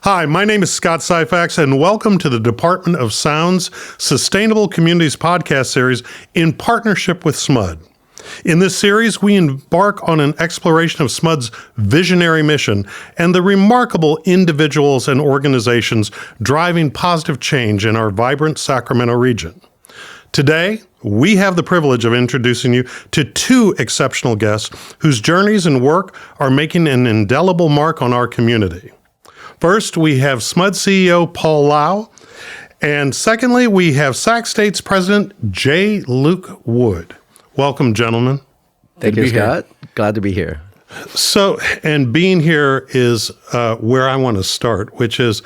Hi, my name is Scott Syphax, and welcome to the Department of Sound's Sustainable Communities podcast series in partnership with SMUD. In this series, we embark on an exploration of SMUD's visionary mission and the remarkable individuals and organizations driving positive change in our vibrant Sacramento region. Today, we have the privilege of introducing you to two exceptional guests whose journeys and work are making an indelible mark on our community. First, we have SMUD CEO Paul Lau, and secondly, we have Sac State's President J. Luke Wood. Welcome, gentlemen. Thank you, Scott. Glad to be here. So, and being here is where I want to start, which is,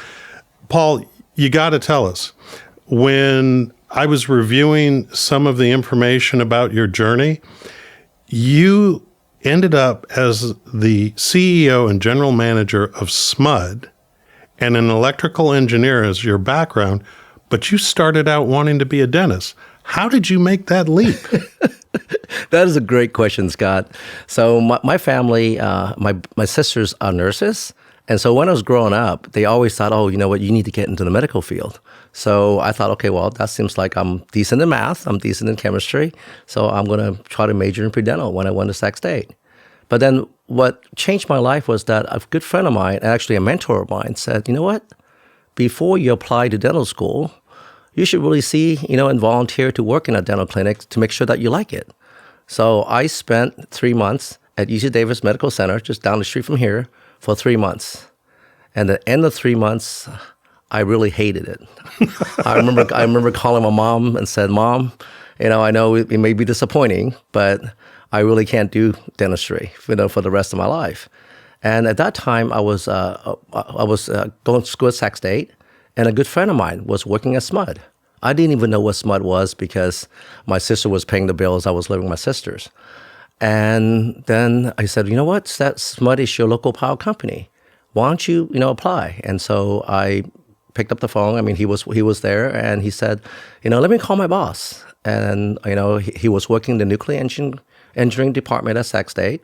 Paul, you got to tell us, when I was reviewing some of the information about your journey, you ended up as the CEO and general manager of SMUD and an electrical engineer as your background, but you started out wanting to be a dentist. How did you make that leap? That is a great question, Scott. So my family, my sisters are nurses. And so when I was growing up, they always thought, oh, you know what, you need to get into the medical field. So I thought, okay, well, that seems like I'm decent in math, I'm decent in chemistry, so I'm going to try to major in pre-dental when I went to Sac State. But then what changed my life was that a good friend of mine, actually a mentor of mine, said, you know what, before you apply to dental school, you should really see, and volunteer to work in a dental clinic to make sure that you like it. So I spent 3 months at UC Davis Medical Center, just down the street from here, for 3 months. And at the end of 3 months, I really hated it. I remember calling my mom and said, Mom, I know it may be disappointing, but I really can't do dentistry, for the rest of my life. And at that time, I was going to school at Sac State, and a good friend of mine was working at SMUD. I didn't even know what SMUD was because my sister was paying the bills. I was living with my sisters. And then I said, you know what? That SMUD is your local power company. Why don't you, apply? And so I picked up the phone. I mean, he was there, and he said, let me call my boss. And he was working the nuclear engineering department at Sac State,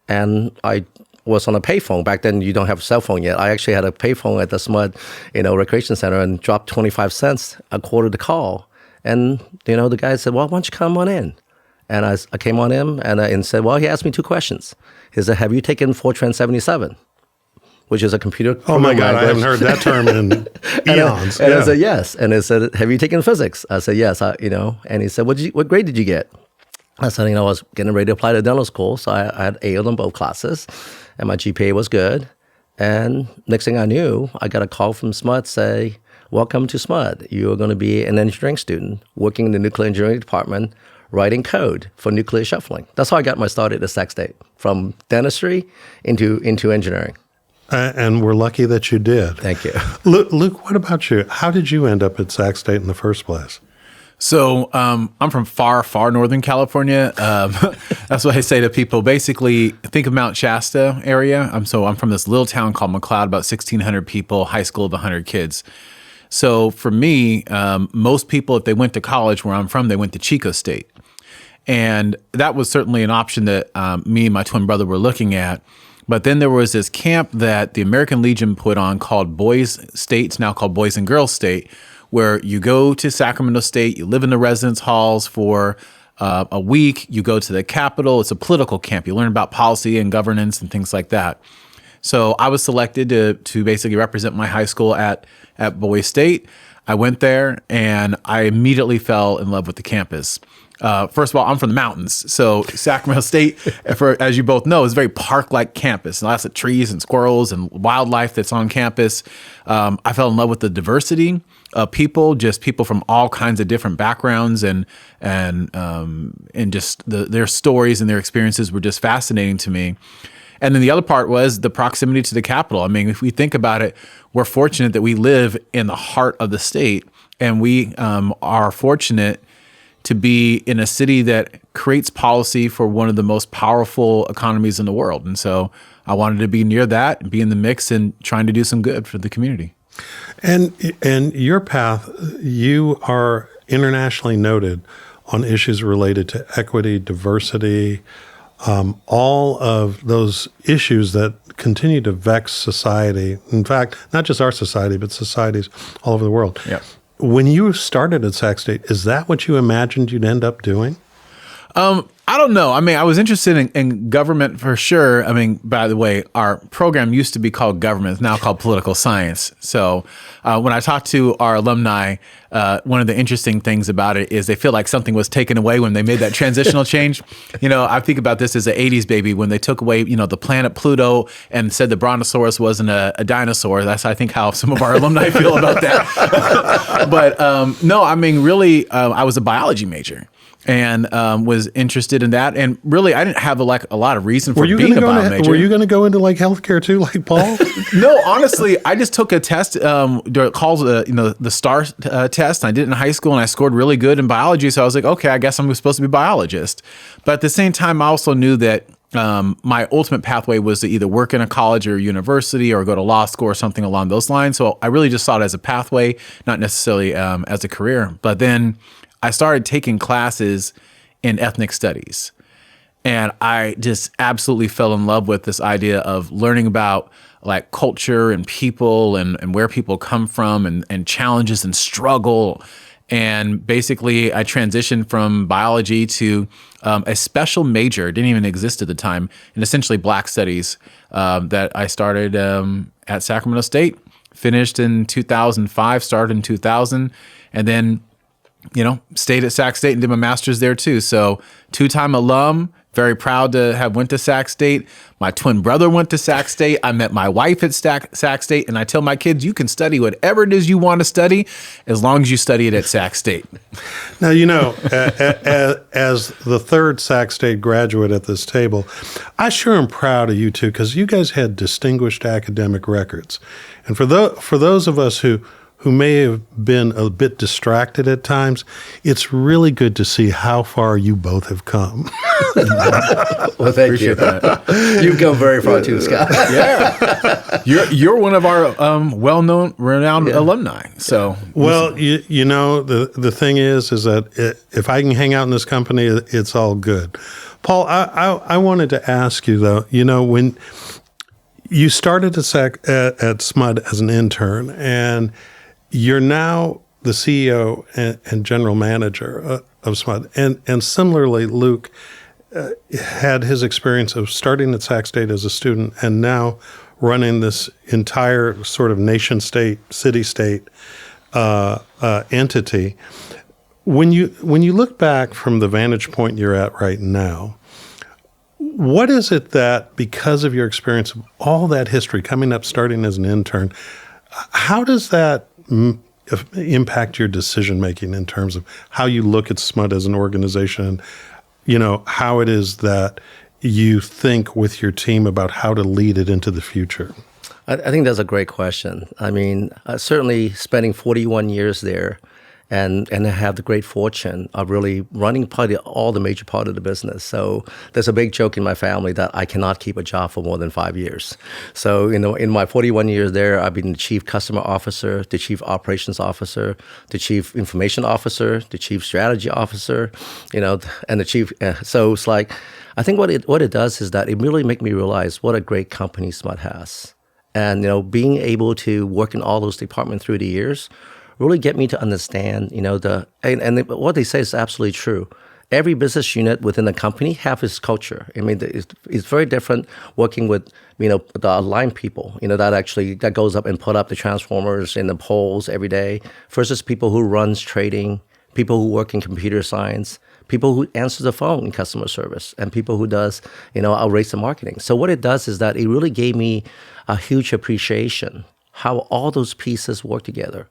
and I was on a payphone. Back then, you don't have a cell phone yet. I actually had a payphone at the SMUD, recreation center, and dropped 25 cents a quarter to call. And the guy said, "Well, why don't you come on in?" And I came on in and said, well, he asked me two questions. He said, "Have you taken Fortran 77?" which is a computer. Oh my God, I haven't heard that term in eons. I said, yes. And he said, "Have you taken physics?" I said, yes. And he said, what grade did you get? I said, I was getting ready to apply to dental school. So I had A on both classes, and my GPA was good. And next thing I knew, I got a call from SMUD say, "Welcome to SMUD. You are going to be an engineering student working in the nuclear engineering department, writing code for nuclear shuffling." That's how I got my start at Sac State, from dentistry into engineering. And we're lucky that you did. Thank you. Luke, what about you? How did you end up at Sac State in the first place? So I'm from far, far northern California. That's what I say to people. Basically, think of Mount Shasta area. I'm from this little town called McLeod, about 1,600 people, high school of 100 kids. So for me, most people, if they went to college where I'm from, they went to Chico State. And that was certainly an option that me and my twin brother were looking at. But then there was this camp that the American Legion put on called Boys State, it's now called Boys and Girls State, where you go to Sacramento State, you live in the residence halls for a week, you go to the Capitol. It's a political camp. You learn about policy and governance and things like that. So I was selected to basically represent my high school at Boys State. I went there, and I immediately fell in love with the campus. First of all, I'm from the mountains. So Sacramento State, as you both know, is a very park-like campus. Lots of trees and squirrels and wildlife that's on campus. I fell in love with the diversity of people, just people from all kinds of different backgrounds, and just their stories and their experiences were just fascinating to me. And then the other part was the proximity to the Capitol. I mean, if we think about it, we're fortunate that we live in the heart of the state, and we are fortunate to be in a city that creates policy for one of the most powerful economies in the world. And so I wanted to be near that and be in the mix and trying to do some good for the community. And your path, you are internationally noted on issues related to equity, diversity, all of those issues that continue to vex society. In fact, not just our society, but societies all over the world. Yeah. When you started at Sac State, is that what you imagined you'd end up doing? I don't know. I mean, I was interested in government for sure. I mean, by the way, our program used to be called government. It's now called political science. So when I talk to our alumni, one of the interesting things about it is they feel like something was taken away when they made that transitional change. I think about this as an 80s baby when they took away, the planet Pluto and said the Brontosaurus wasn't a dinosaur. That's, I think, how some of our alumni feel about that. But no, I mean, really, I was a biology major. And was interested in that, and really, I didn't have a lot of reason for being a bio major. Were you going to go into like healthcare too, like Paul? No, honestly, I just took a test called the STAR test. I did it in high school, and I scored really good in biology. So I was like, okay, I guess I'm supposed to be a biologist. But at the same time, I also knew that my ultimate pathway was to either work in a college or university or go to law school or something along those lines. So I really just saw it as a pathway, not necessarily as a career. But then I started taking classes in ethnic studies, and I just absolutely fell in love with this idea of learning about like culture and people and where people come from and challenges and struggle. And basically I transitioned from biology to a special major, it didn't even exist at the time, in essentially Black studies that I started at Sacramento State, finished in 2005, started in 2000, and then stayed at Sac State and did my master's there too. So 2-time alum, very proud to have went to Sac State. My twin brother went to Sac State. I met my wife at Sac State, and I tell my kids, you can study whatever it is you want to study as long as you study it at Sac State. Now, as the third Sac State graduate at this table, I sure am proud of you two because you guys had distinguished academic records. And for those of us who may have been a bit distracted at times, it's really good to see how far you both have come. Well, thank you. That. You've come very far too, Scott. Yeah. You're one of our well-known, renowned alumni. So, well, the thing is that if I can hang out in this company, it's all good. Paul, I wanted to ask you, though, when you started at SMUD as an intern, and you're now the CEO and general manager of SMUD. And similarly, Luke had his experience of starting at Sac State as a student and now running this entire sort of nation-state, city-state entity. When you look back from the vantage point you're at right now, what is it that, because of your experience of all that history coming up, starting as an intern, how does that impact your decision making in terms of how you look at SMUD as an organization, and how it is that you think with your team about how to lead it into the future? I think that's a great question. I mean, certainly spending 41 years there and have the great fortune of really running probably all the major part of the business. So there's a big joke in my family that I cannot keep a job for more than 5 years. So, in my 41 years there, I've been the chief customer officer, the chief operations officer, the chief information officer, the chief strategy officer, and the chief. So it's like, I think what it does is that it really makes me realize what a great company SMUD has. And, being able to work in all those departments through the years really get me to understand, and what they say is absolutely true. Every business unit within the company have its culture. I mean, it's very different working with, the aligned people, that goes up and put up the transformers and the poles every day versus people who runs trading, people who work in computer science, people who answer the phone in customer service, and people who does, outrace the marketing. So what it does is that it really gave me a huge appreciation how all those pieces work together.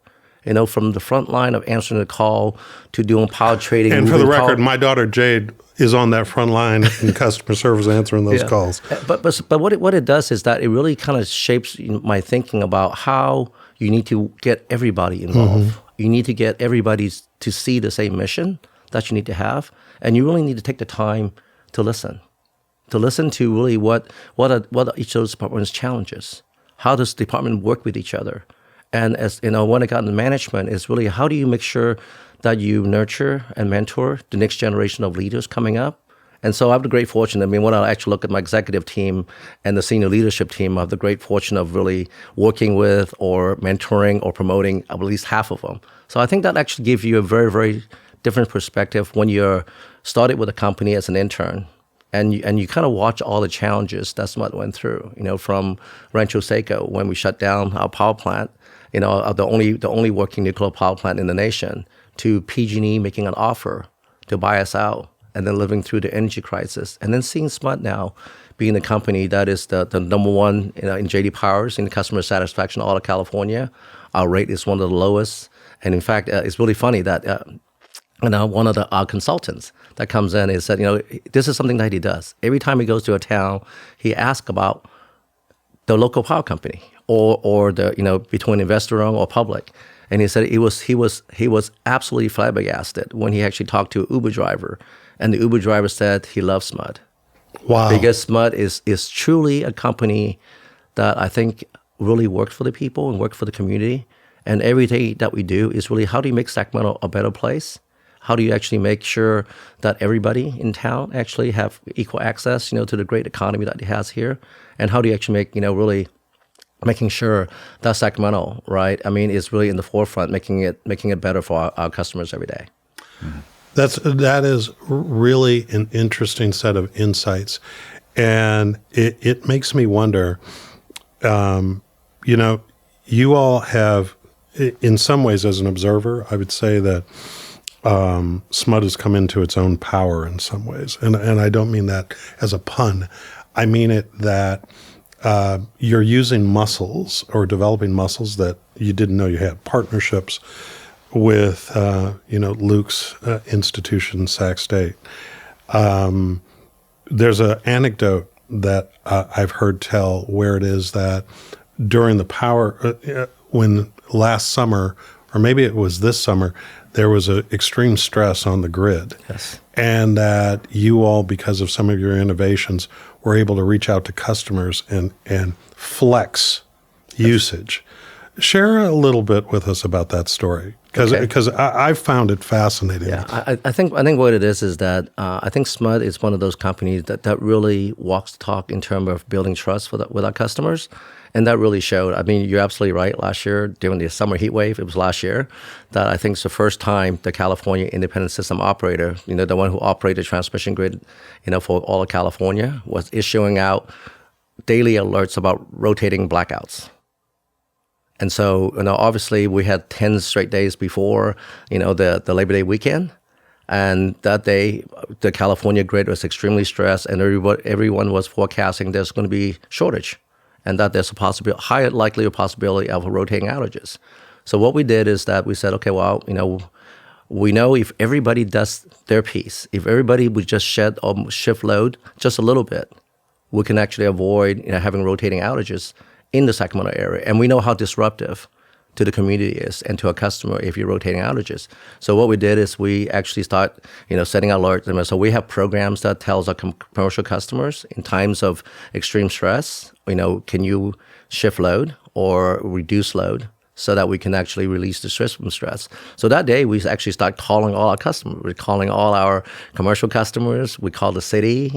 From the front line of answering the call to doing power trading. And for the record, my daughter Jade is on that front line in customer service answering those calls. But what it does is that it really kind of shapes my thinking about how you need to get everybody involved. Mm-hmm. You need to get everybody to see the same mission that you need to have, and you really need to take the time to listen to really what are each of those departments' challenges. How does the department work with each other? And as when I got into management, is really how do you make sure that you nurture and mentor the next generation of leaders coming up, And so I have the great fortune. I mean, when I actually look at my executive team and the senior leadership team, I have the great fortune of really working with or mentoring or promoting at least half of them. So I think that actually gives you a very, very different perspective when you're started with a company as an intern. And you kind of watch all the challenges that Smud went through, from Rancho Seco when we shut down our power plant, the only working nuclear power plant in the nation, to PG&E making an offer to buy us out, and then living through the energy crisis, and then seeing Smud now being the company that is the number one in J.D. Powers in customer satisfaction all of California. Our rate is one of the lowest, and in fact, it's really funny that. One of our consultants that comes in and said, this is something that he does. Every time he goes to a town, he asks about the local power company or the, between investor-owned or public. And he said he was absolutely flabbergasted when he actually talked to an Uber driver. And the Uber driver said he loves Smud. Wow. Because Smud is truly a company that I think really worked for the people and worked for the community. And everything that we do is really, how do you make Sacramento a better place? How do you actually make sure that everybody in town actually have equal access, to the great economy that it has here? And how do you actually make, really making sure that Sacramento, right? I mean, is really in the forefront, making it better for our customers every day. Mm-hmm. That is really an interesting set of insights. And it makes me wonder, you all have, in some ways as an observer, I would say that Smud has come into its own power in some ways. And I don't mean that as a pun. I mean it that you're using muscles or developing muscles that you didn't know you had. Partnerships with, Luke's institution, Sac State. There's an anecdote that I've heard tell where it is that during the power, when last summer, or maybe it was this summer, there was an extreme stress on the grid. Yes. And that you all, because of some of your innovations, were able to reach out to customers and flex usage. Share a little bit with us about that story, because I found it fascinating. Yeah, I think what it is that I think Smud is one of those companies that really walks the talk in terms of building trust with our customers. And that really showed. I mean, you're absolutely right. Last year, during the summer heat wave, it was last year, that I think it's the first time the California Independent System Operator, the one who operated transmission grid, for all of California, was issuing out daily alerts about rotating blackouts. And so, obviously, we had 10 straight days before, the Labor Day weekend. And that day, the California grid was extremely stressed, and everyone was forecasting there's going to be shortage, and that there's a high likelihood possibility of rotating outages. So what we did is that we said, okay, well, we know if everybody does their piece, if everybody would just shed or shift load just a little bit, we can actually avoid having rotating outages in the Sacramento area. And we know how disruptive to the community is and to our customer if you're rotating outages. So what we did is we actually start, setting alerts. So we have programs that tells our commercial customers in times of extreme stress, can you shift load or reduce load so that we can actually release the system stress. So that day we actually start calling all our customers. We're calling all our commercial customers. We call the city,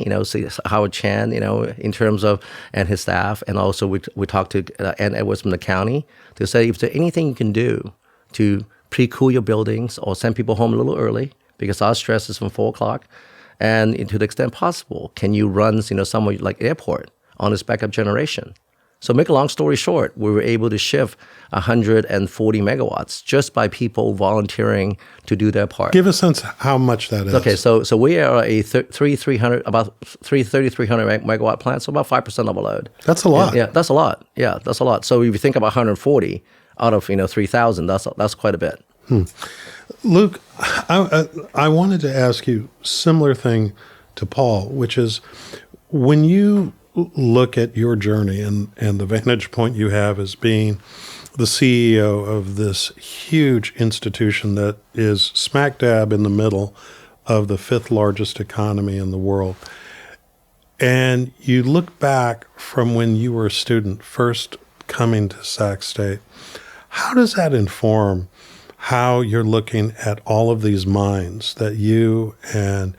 Howard Chan, in terms of, and his staff. And also we talked to Ann Edwards from the county to say, if there's anything you can do to pre-cool your buildings or send people home a little early, because our stress is from 4 o'clock, and to the extent possible, can you run, somewhere like airport on this backup generation? So make a long story short, we were able to shift 140 megawatts just by people volunteering to do their part. Give a sense how much that is. Okay, so we are a 3,300 megawatt plant, so about 5% of our load. That's a lot. Yeah, that's a lot. Yeah, that's a lot. So if you think about 140 out of 3,000, that's quite a bit. Luke, I wanted to ask you a similar thing to Paul, which is when you look at your journey and the vantage point you have as being the CEO of this huge institution that is smack dab in the middle of the 5th largest economy in the world, and you look back from when you were a student first coming to Sac State, how does that inform how you're looking at all of these minds that you and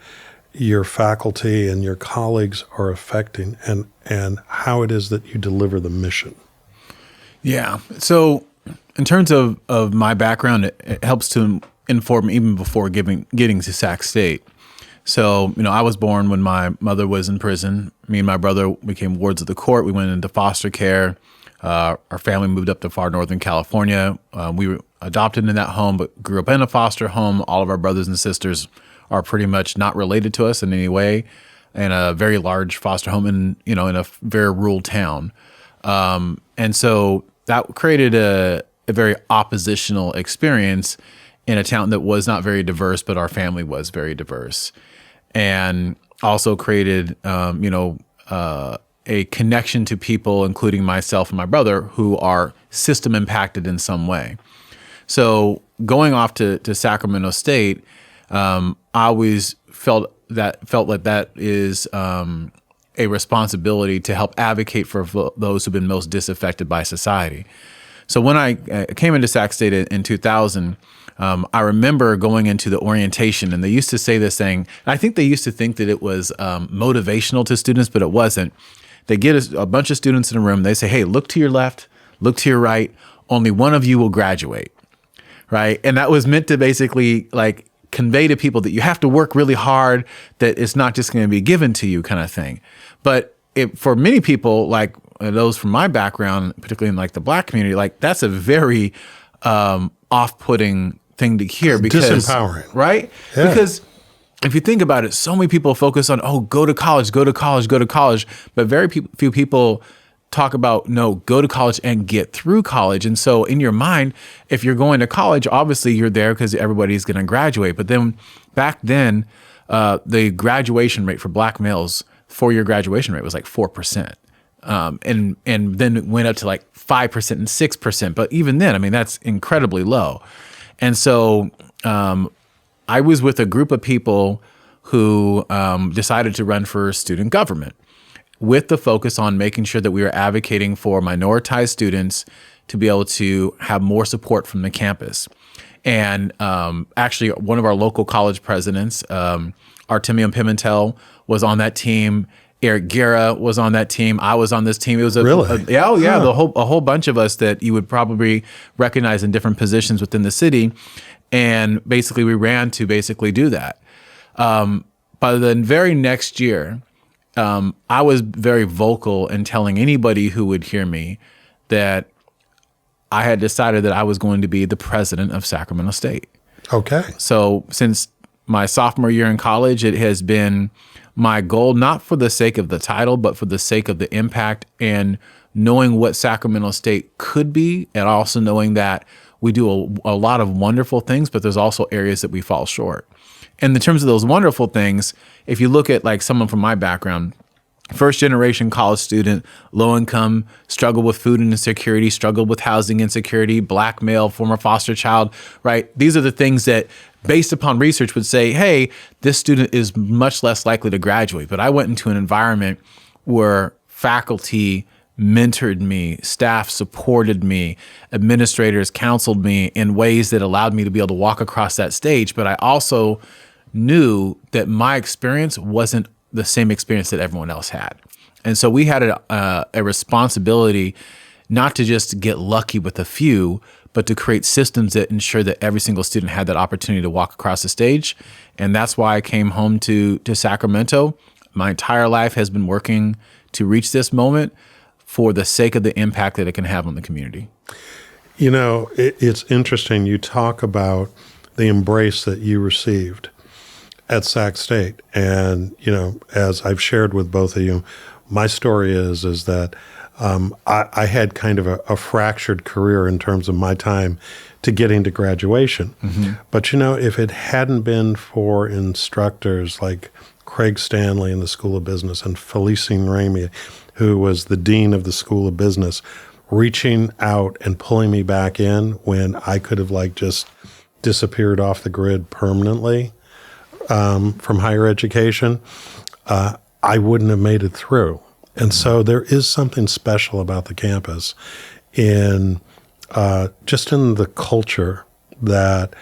your faculty and your colleagues are affecting, and how it is that you deliver the mission. Yeah. So in terms of my background, it helps to inform even before getting to Sac State. So, I was born when my mother was in prison. Me and my brother became wards of the court. We went into foster care. Our family moved up to far northern California. We were adopted in that home, but grew up in a foster home. All of our brothers and sisters are pretty much not related to us in any way, in a very large foster home in a very rural town. And so that created a very oppositional experience in a town that was not very diverse, but our family was very diverse. And also created, a connection to people, including myself and my brother, who are system impacted in some way. So going off to Sacramento State, I always felt like that is a responsibility to help advocate for those who've been most disaffected by society. So when I came into Sac State in 2000, I remember going into the orientation, and they used to say this thing. I think they used to think that it was motivational to students, but it wasn't. They get a bunch of students in a room. They say, hey, look to your left, look to your right. Only one of you will graduate, right? And that was meant to basically like convey to people that you have to work really hard, that it's not just going to be given to you kind of thing. But for many people, like those from my background, particularly in like the Black community, like that's a very off-putting thing to hear, because disempowering, right? Yeah. Because if you think about it, so many people focus on, go to college, go to college, go to college, but very few people talk about, no, go to college and get through college. And so in your mind, if you're going to college, obviously you're there because everybody's going to graduate. But then back then, the graduation rate for Black males, 4-year graduation rate was like 4%. And then it went up to like 5% and 6%. But even then, I mean, that's incredibly low. And so I was with a group of people who decided to run for student government, with the focus on making sure that we were advocating for minoritized students to be able to have more support from the campus. And actually, one of our local college presidents, Artemium Pimentel, was on that team. Eric Guerra was on that team. I was on this team. It was a whole bunch of us that you would probably recognize in different positions within the city. And basically, we ran to basically do that. By the very next year, I was very vocal in telling anybody who would hear me that I had decided that I was going to be the president of Sacramento State. Okay. So since my sophomore year in college, it has been my goal, not for the sake of the title, but for the sake of the impact and knowing what Sacramento State could be, and also knowing that we do a lot of wonderful things, but there's also areas that we fall short. And in terms of those wonderful things, if you look at like someone from my background, first generation college student, low income, struggled with food insecurity, struggled with housing insecurity, Black male, former foster child, right? These are the things that, based upon research, would say, hey, this student is much less likely to graduate. But I went into an environment where faculty mentored me, staff supported me, administrators counseled me in ways that allowed me to be able to walk across that stage. But I also knew that my experience wasn't the same experience that everyone else had. And so we had a responsibility not to just get lucky with a few, but to create systems that ensure that every single student had that opportunity to walk across the stage. And that's why I came home to Sacramento. My entire life has been working to reach this moment for the sake of the impact that it can have on the community. You know, it's interesting. You talk about the embrace that you received at Sac State. And, you know, as I've shared with both of you, my story is that I had kind of a fractured career in terms of my time to getting to graduation. Mm-hmm. But, you know, if it hadn't been for instructors like Craig Stanley in the School of Business and Felicine Ramey, who was the dean of the School of Business, reaching out and pulling me back in when I could have like just disappeared off the grid permanently from higher education, I wouldn't have made it through. And so there is something special about the campus in just in the culture that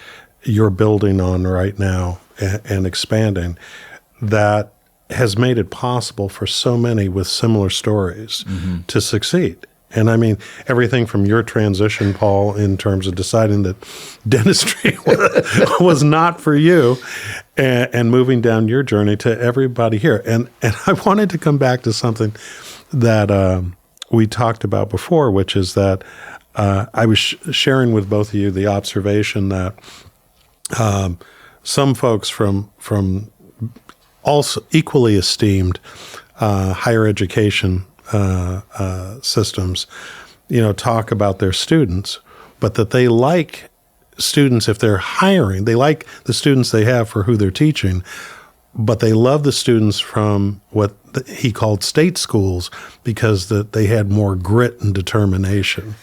you're building on right now and expanding, that has made it possible for so many with similar stories to succeed. And I mean, everything from your transition, Paul, in terms of deciding that dentistry was not for you and moving down your journey, to everybody here. And I wanted to come back to something that we talked about before, which is that I was sharing with both of you the observation that some folks from also equally esteemed higher education systems, talk about their students, but that they like students if they're hiring. They like the students they have for who they're teaching, but they love the students from what he called state schools because they had more grit and determination.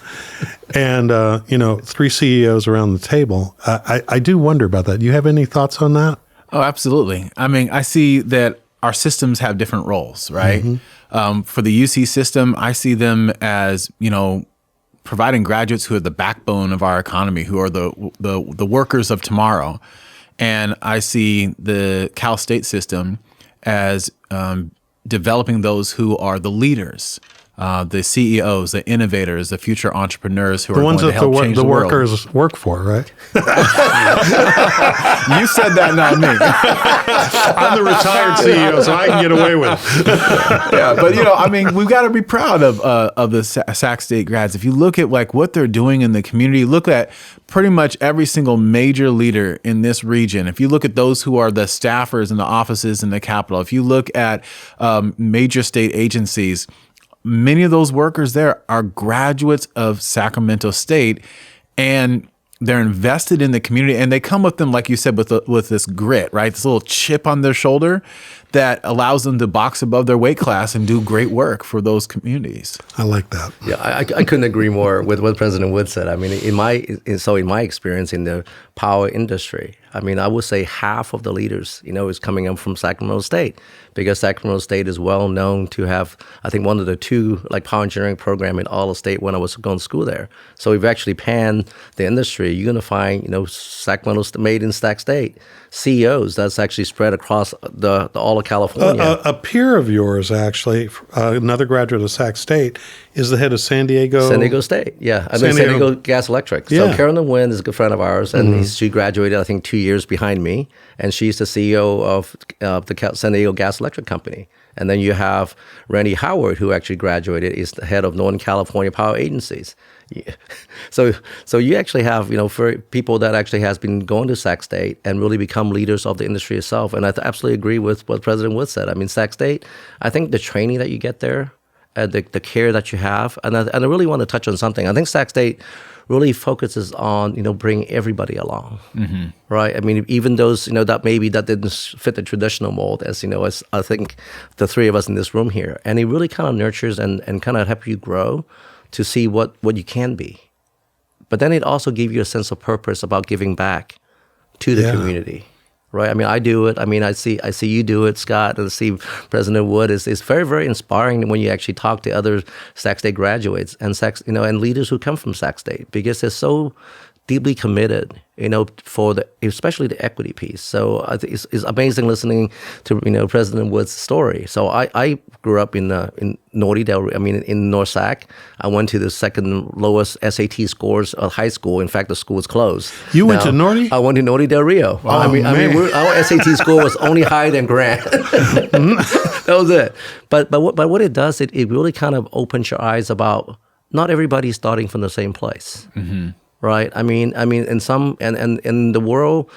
And, 3 CEOs around the table. I do wonder about that. Do you have any thoughts on that? Oh, absolutely. I mean, I see that our systems have different roles, right? For the UC system, I see them as, providing graduates who are the backbone of our economy, who are the workers of tomorrow. And I see the Cal State system as developing those who are the leaders, the CEOs, the innovators, the future entrepreneurs who are going to help change the world. The workers work for, right? You said that, not me. I'm the retired CEO, so I can get away with it. Yeah, but we've got to be proud of the Sac State grads. If you look at what they're doing in the community, look at pretty much every single major leader in this region. If you look at those who are the staffers in the offices in the Capitol, if you look at major state agencies, many of those workers there are graduates of Sacramento State, and they're invested in the community, and they come with them, like you said, with this grit, right? This little chip on their shoulder that allows them to box above their weight class and do great work for those communities. I like that. Yeah, I couldn't agree more with what President Wood said. I mean, in my experience in the power industry, I mean, I would say half of the leaders, is coming up from Sacramento State, because Sacramento State is well known to have, I think, one of the 2 power engineering program in all of state when I was going to school there. So we've actually panned the industry. You're going to find, Sacramento made in Sac State CEOs that's actually spread across the all of California. A peer of yours, actually, another graduate of Sac State, is the head of San Diego State. Yeah, San Diego Gas Electric. So Yeah. Carolyn Wynn is a good friend of ours, and she graduated, I think, 2 years behind me, and she's the CEO of the San Diego Gas Electric Company. And then you have Randy Howard, who actually graduated, is the head of Northern California Power Agencies. Yeah. So you actually have, for people that actually has been going to Sac State and really become leaders of the industry itself. And I absolutely agree with what President Wood said. I mean, Sac State, I think the training that you get there, the care that you have, and I really want to touch on something. I think Sac State really focuses on, bringing everybody along, right? I mean, even those, that maybe that didn't fit the traditional mold, as I think the 3 of us in this room here. And it really kind of nurtures and kind of help you grow to see what you can be. But then it also gives you a sense of purpose about giving back to the community, right? I mean, I do it. I mean, I see you do it, Scott, and I see President Wood. It's very, very inspiring when you actually talk to other Sac State graduates and and leaders who come from Sac State, because they're so deeply committed, for especially the equity piece. So I think it's amazing listening to President Wood's story. So I grew up in Norty Del Rio. I mean, in North Sac. I went to the second lowest SAT scores of high school. In fact, the school was closed. You went to Norty? I went to Norty Del Rio. Wow, I mean, our SAT score was only higher than Grant. That was it. But what it does, it really kind of opens your eyes about not everybody's starting from the same place. Right. I mean, in some and in the world,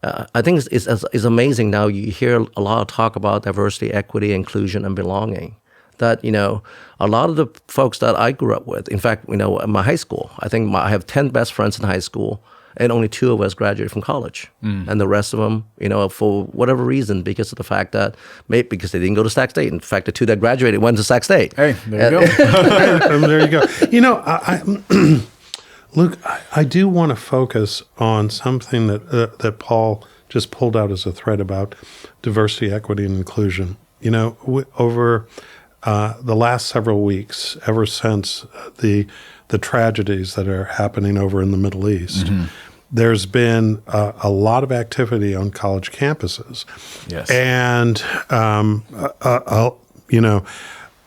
I think it's amazing now. You hear a lot of talk about diversity, equity, inclusion, and belonging. That a lot of the folks that I grew up with. In fact, in my high school, I think I have 10 best friends in high school, and only 2 of us graduated from college, and the rest of them, for whatever reason, because of the fact that maybe because they didn't go to Sac State. In fact, the 2 that graduated went to Sac State. Hey, there you go. There you go. Luke, I do want to focus on something that Paul just pulled out as a thread about diversity, equity, and inclusion. Over the last several weeks, ever since the tragedies that are happening over in the Middle East, there's been a lot of activity on college campuses. Yes. And,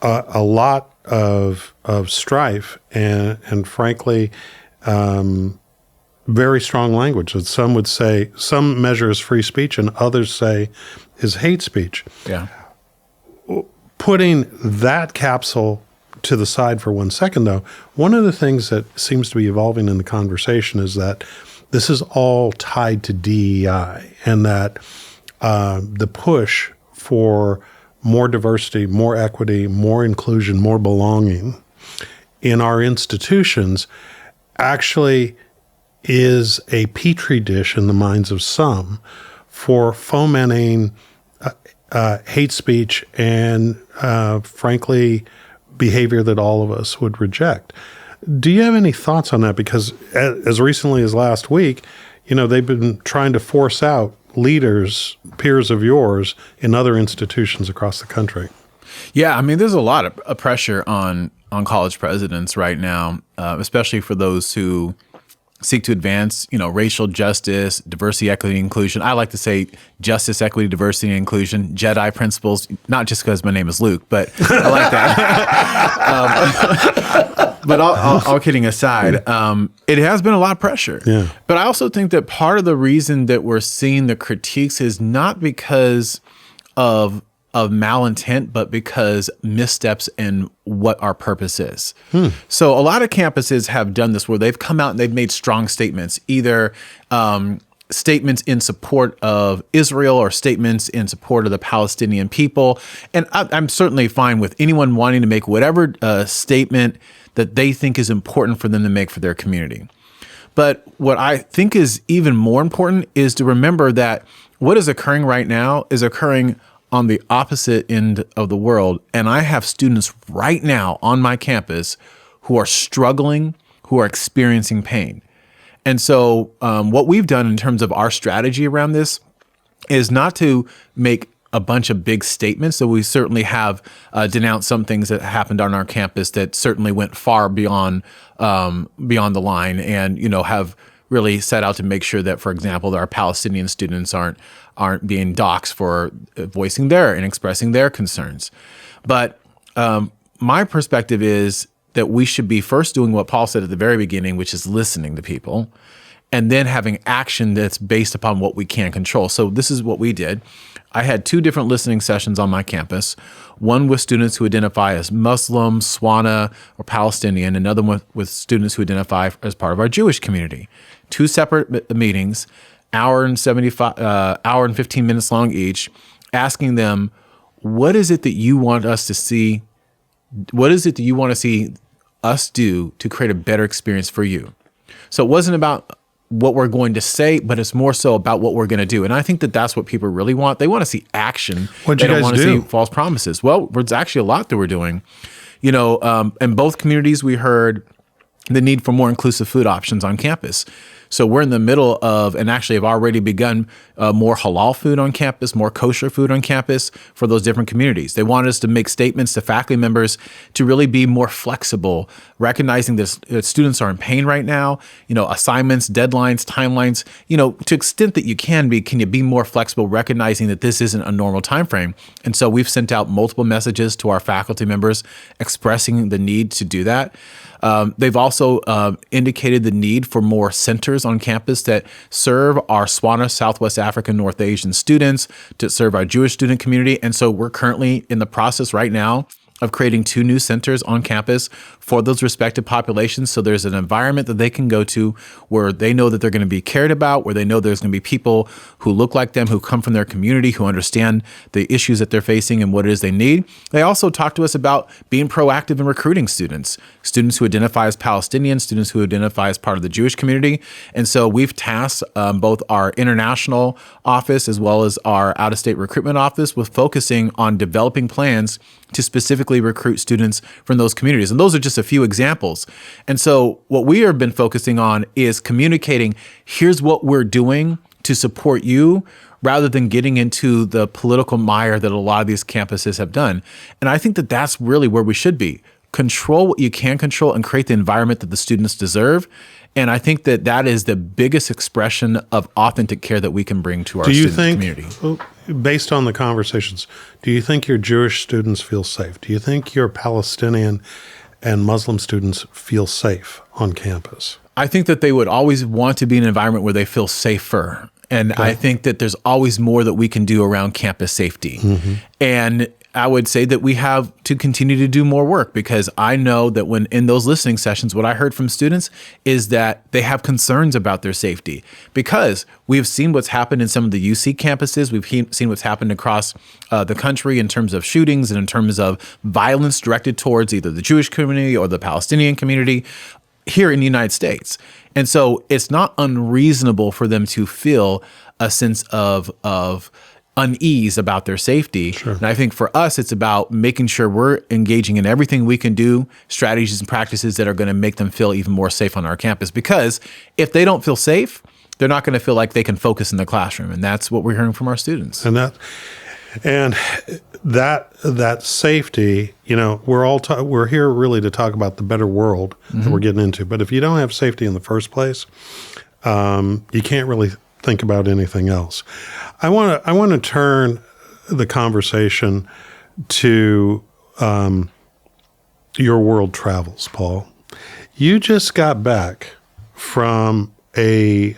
a lot of strife and frankly, very strong language that some would say, some measure as free speech and others say is hate speech. Yeah. Putting that capsule to the side for 1 second, though, one of the things that seems to be evolving in the conversation is that this is all tied to DEI, and that the push for more diversity, more equity, more inclusion, more belonging in our institutions actually is a petri dish in the minds of some for fomenting hate speech and, frankly, behavior that all of us would reject. Do you have any thoughts on that? Because as recently as last week, they've been trying to force out leaders, peers of yours, in other institutions across the country. Yeah, I mean, there's a lot of pressure on college presidents right now, especially for those who seek to advance, racial justice, diversity, equity, inclusion. I like to say justice, equity, diversity, and inclusion, Jedi principles, not just because my name is Luke, but I like that. But all kidding aside, it has been a lot of pressure. Yeah. But I also think that part of the reason that we're seeing the critiques is not because of malintent, but because missteps in what our purpose is. So a lot of campuses have done this where they've come out and they've made strong statements, either statements in support of Israel or statements in support of the Palestinian people. And I'm certainly fine with anyone wanting to make whatever statement that they think is important for them to make for their community. But what I think is even more important is to remember that what is occurring right now is occurring on the opposite end of the world. And I have students right now on my campus who are struggling, who are experiencing pain. And so what we've done in terms of our strategy around this is not to make a bunch of big statements. So we certainly have denounced some things that happened on our campus that certainly went far beyond the line, and have really set out to make sure that, for example, that our Palestinian students aren't being doxxed for voicing their and expressing their concerns. But my perspective is that we should be first doing what Paul said at the very beginning, which is listening to people, and then having action that's based upon what we can control. So this is what we did. I had 2 different listening sessions on my campus, one with students who identify as Muslim, Swana, or Palestinian, another one with students who identify as part of our Jewish community. 2 separate meetings, hour and 15 minutes long each, asking them, what is it that you want us to see? What is it that you want to see us do to create a better experience for you? So it wasn't about what we're going to say, but it's more so about what we're going to do. And I think that that's what people really want. They want to see action. What'd you They don't guys want to do? see false promises. Well, there's actually a lot that we're doing. In both communities, we heard the need for more inclusive food options on campus. So we're in the middle of, and actually have already begun more halal food on campus, more kosher food on campus for those different communities. They want us to make statements to faculty members to really be more flexible, recognizing that students are in pain right now, assignments, deadlines, timelines, to extent that you can you be more flexible, recognizing that this isn't a normal time frame. And so we've sent out multiple messages to our faculty members expressing the need to do that. They've also indicated the need for more centers on campus that serve our Swana, Southwest African, North Asian students, to serve our Jewish student community. And so we're currently in the process right now of creating 2 new centers on campus for those respective populations. So there's an environment that they can go to where they know that they're going to be cared about, where they know there's going to be people who look like them, who come from their community, who understand the issues that they're facing and what it is they need. They also talk to us about being proactive in recruiting students who identify as Palestinian, students who identify as part of the Jewish community. And so we've tasked both our international office as well as our out-of-state recruitment office with focusing on developing plans to specifically recruit students from those communities. And those are just a few examples. And so what we have been focusing on is communicating, here's what we're doing to support you, rather than getting into the political mire that a lot of these campuses have done. And I think that that's really where we should be. Control what you can control and create the environment that the students deserve. And I think that that is the biggest expression of authentic care that we can bring to our Do you student think, community. based on the conversations, do you think your Jewish students feel safe? Do you think your Palestinian and Muslim students feel safe on campus? I think that they would always want to be in an environment where they feel safer. And I think that there's always more that we can do around campus safety. And I would say that we have to continue to do more work, because I know that when in those listening sessions, what I heard from students is that they have concerns about their safety, because we have seen what's happened in some of the UC campuses. We've seen what's happened across the country in terms of shootings and in terms of violence directed towards either the Jewish community or the Palestinian community here in the United States. And so it's not unreasonable for them to feel a sense of unease about their safety. And I think for us, it's about making sure we're engaging in everything we can do, strategies and practices that are going to make them feel even more safe on our campus. Because if they don't feel safe, they're not going to feel like they can focus in the classroom. And that's what we're hearing from our students. And that safety, we're here really to talk about the better world that we're getting into. But if you don't have safety in the first place, you can't really think about anything else. I want to turn the conversation to your world travels, Paul. You just got back from a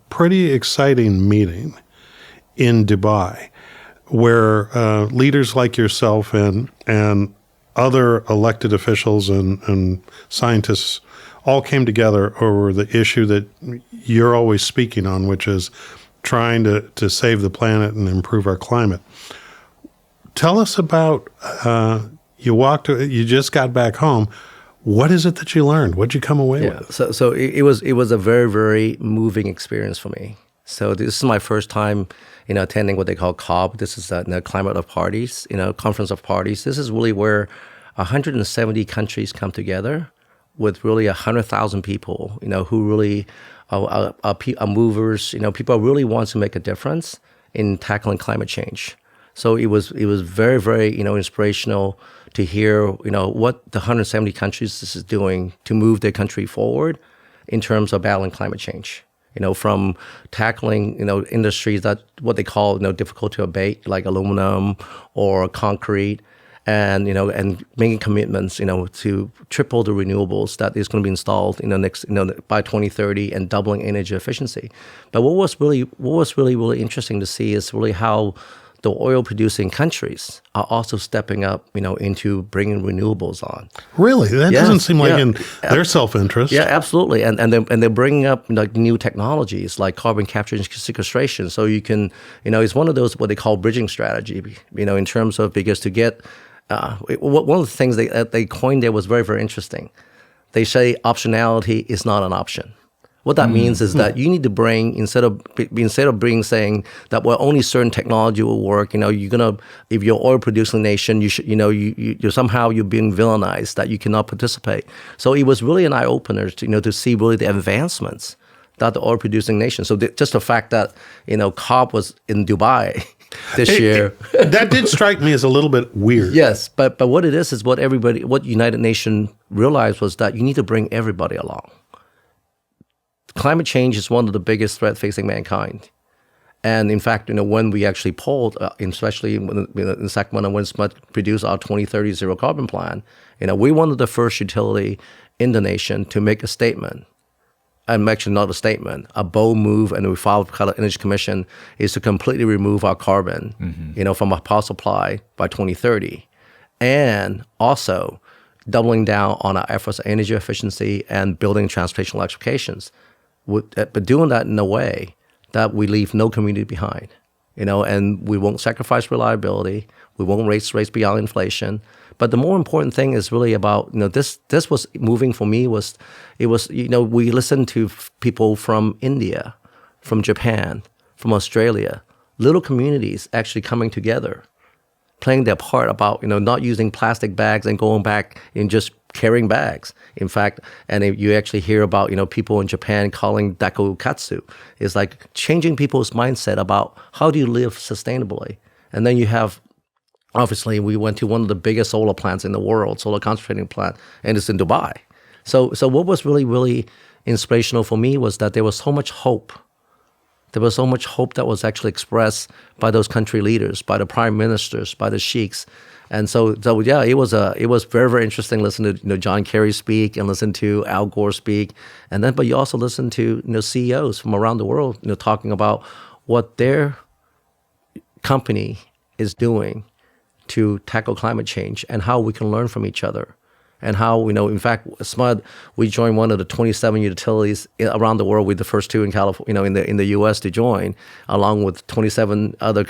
pretty exciting meeting in Dubai, where leaders like yourself and other elected officials and scientists all came together over the issue that you're always speaking on, which is trying to save the planet and improve our climate. Tell us about, you just got back home. What is it that you learned? What did you come away with? So it was a very, very moving experience for me. So this is my first time, attending what they call COP. This is the Climate of Parties, Conference of Parties. This is really where 170 countries come together with really 100,000 people, who really are movers. People really want to make a difference in tackling climate change. So it was very, very, inspirational to hear, what the 170 countries this is doing to move their country forward in terms of battling climate change. From tackling, industries that what they call, difficult to abate, like aluminum or concrete, and making commitments, to triple the renewables that is going to be installed by 2030 and doubling energy efficiency. But what was really interesting to see is really how the oil-producing countries are also stepping up, into bringing renewables on. Really, that doesn't seem like in their self-interest. Yeah, absolutely, and they're bringing up new technologies like carbon capture and sequestration. So you can, it's one of those what they call bridging strategy. In terms of because to get one of the things they coined there was very, very interesting. They say optionality is not an option. What that means is that you need to bring instead of saying that only certain technology will work. You're gonna, if you're oil producing nation, you should you somehow you're being villainized that you cannot participate. So it was really an eye opener to see really the advancements that the oil producing nation. So just the fact that COP was in Dubai this year. That did strike me as a little bit weird. Yes, but what it is what United Nations realized was that you need to bring everybody along. Climate change is one of the biggest threats facing mankind. And in fact, when we actually polled, especially in Sacramento, when SMUD produced our 2030 zero carbon plan, we're one of the first utility in the nation to make a statement. And actually not a statement, a bold move, and we filed with the Energy Commission, is to completely remove our carbon, from our power supply by 2030. And also doubling down on our efforts on energy efficiency and building transportation electrifications. But doing that in a way that we leave no community behind, and we won't sacrifice reliability, we won't raise rates beyond inflation. But the more important thing is really about, this was moving for me we listened to people from India, from Japan, from Australia, little communities actually coming together, playing their part about, not using plastic bags and going back and just carrying bags. In fact, and if you actually hear about, people in Japan calling dakokatsu, it's like changing people's mindset about how do you live sustainably. And then you have, obviously, we went to one of the biggest solar plants in the world, solar concentrating plant, and it's in Dubai. So what was really, really inspirational for me was that there was so much hope. There was so much hope that was actually expressed by those country leaders, by the prime ministers, by the sheiks. And so yeah, it was very, very interesting listening to John Kerry speak and listen to Al Gore speak, and then but you also listen to CEOs from around the world talking about what their company is doing to tackle climate change and how we can learn from each other. And how, in fact, SMUD, we joined one of the 27 utilities around the world. We're the first two in California, in the U.S. to join, along with 27 other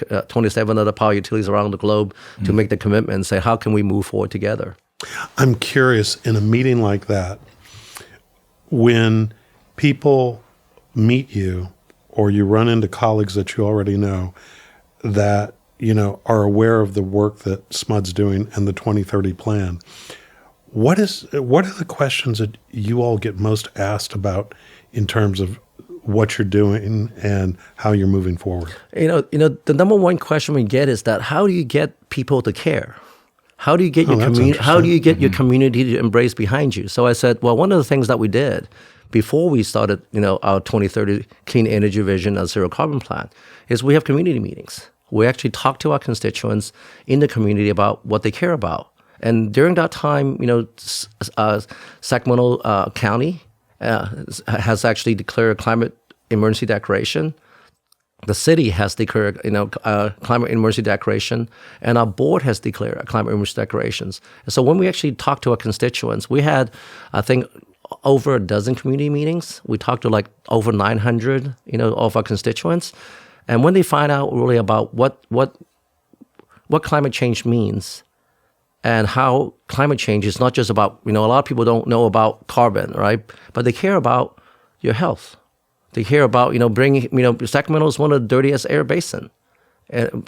power utilities around the globe to make the commitment and say, how can we move forward together? I'm curious, in a meeting like that, when people meet you or you run into colleagues that you already know that, are aware of the work that SMUD's doing and the 2030 plan, what are the questions that you all get most asked about in terms of what you're doing and how you're moving forward? The number one question we get is that how do you get people to care? How do you get your community? How do you get your community to embrace behind you? So I said, well, one of the things that we did before we started, our 2030 clean energy vision and zero carbon plan is we have community meetings. We actually talk to our constituents in the community about what they care about. And during that time, Sacramento County has actually declared a climate emergency declaration. The city has declared, climate emergency declaration, and our board has declared climate emergency declarations. And so when we actually talked to our constituents, we had, I think, over a dozen community meetings. We talked to like over 900, of our constituents. And when they find out really about what climate change means, and how climate change is not just about, a lot of people don't know about carbon, right? But they care about your health. They care about, bringing, Sacramento is one of the dirtiest air basin.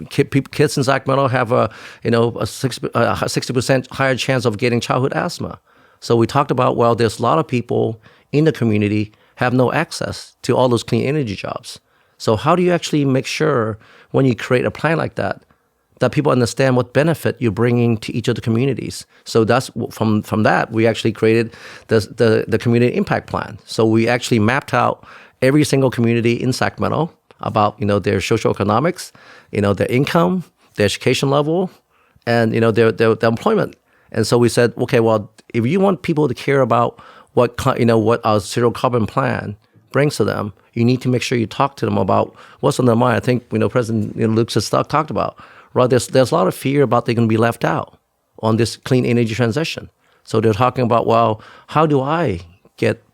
Kids in Sacramento have a 60% higher chance of getting childhood asthma. So we talked about, well, there's a lot of people in the community have no access to all those clean energy jobs. So how do you actually make sure when you create a plan like that people understand what benefit you're bringing to each of the communities? So that's from that, we actually created the community impact plan. So we actually mapped out every single community in Sacramento about, their socioeconomics, their income, their education level, and, their employment. And so we said, okay, well, if you want people to care about what our zero carbon plan brings to them, you need to make sure you talk to them about what's on their mind. I think, President Luke just talked about. Right, there's a lot of fear about they're going to be left out on this clean energy transition. So they're talking about, well, how do I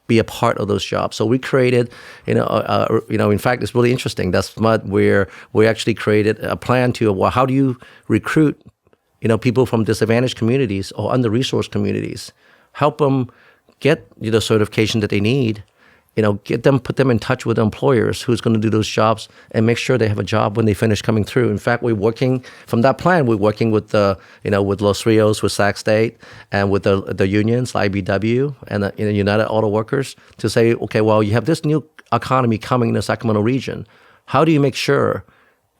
be a part of those jobs? So we created, in fact, it's really interesting. That's SMUD where we actually created a plan to, well, how do you recruit, people from disadvantaged communities or under-resourced communities, help them get the certification that they need, put them in touch with employers who's going to do those jobs and make sure they have a job when they finish coming through. In fact, we're working from that plan. We're working with with Los Rios, with Sac State, and with the unions, like IBEW and the United Auto Workers, to say, okay, well, you have this new economy coming in the Sacramento region. How do you make sure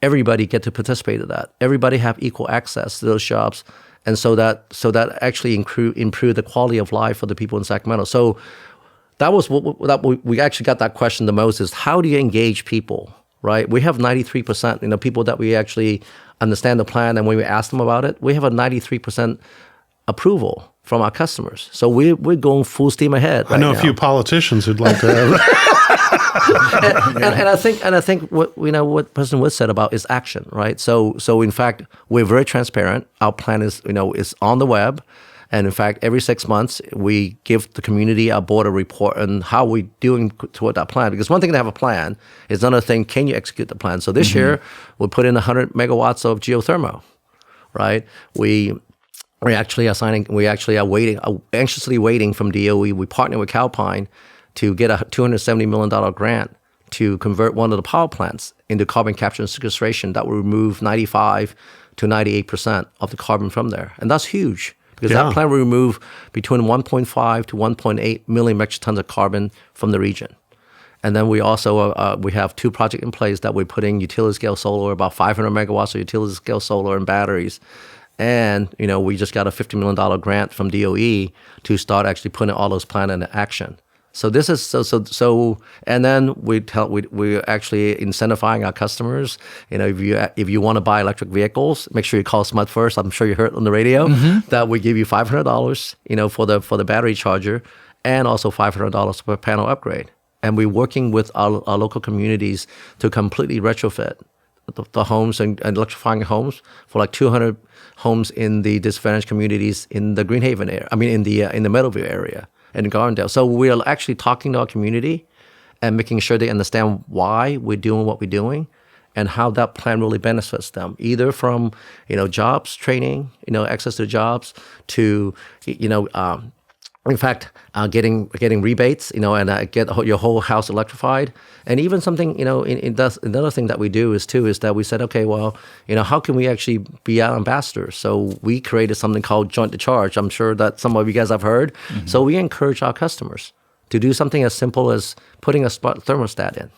everybody get to participate in that? Everybody have equal access to those jobs, and so that actually improve the quality of life for the people in Sacramento. So that was we actually got that question the most, is how do you engage people, right? We have 93%, people that we actually understand the plan, and when we ask them about it, we have a 93% approval from our customers. So we're going full steam ahead. I know a few politicians who'd like to have and I think what President Wood said about is action, right? So in fact, we're very transparent. Our plan is on the web. And in fact, every 6 months, we give the community, our board, a report on how we're doing toward that plan. Because one thing to have a plan is another thing, can you execute the plan? So this year, we put in 100 megawatts of geothermal, right? We actually are anxiously waiting from DOE. We partner with Calpine to get a $270 million grant to convert one of the power plants into carbon capture and sequestration that will remove 95 to 98% of the carbon from there. And that's huge. Because that plant will remove between 1.5 to 1.8 million metric tons of carbon from the region. And then we also we have two projects in place that we're putting utility-scale solar, about 500 megawatts of utility-scale solar and batteries. And, we just got a $50 million grant from DOE to start actually putting all those plans into action. So this is so, and then we're actually incentivizing our customers. If you want to buy electric vehicles, make sure you call SMUD first. I'm sure you heard on the radio that we give you $500, for the battery charger, and also $500 per panel upgrade. And we're working with our local communities to completely retrofit the homes and electrifying homes for like 200 homes in the disadvantaged communities in the Greenhaven area. I mean, in the Meadowview area. In Gardendale. So we're actually talking to our community and making sure they understand why we're doing what we're doing and how that plan really benefits them, either from, jobs, training, access to jobs, to, in fact, getting rebates, and get your whole house electrified. And even something, another thing that we do is that we said, okay, well, how can we actually be our ambassadors? So we created something called Join the Charge. I'm sure that some of you guys have heard. Mm-hmm. So we encourage our customers to do something as simple as putting a smart thermostat in,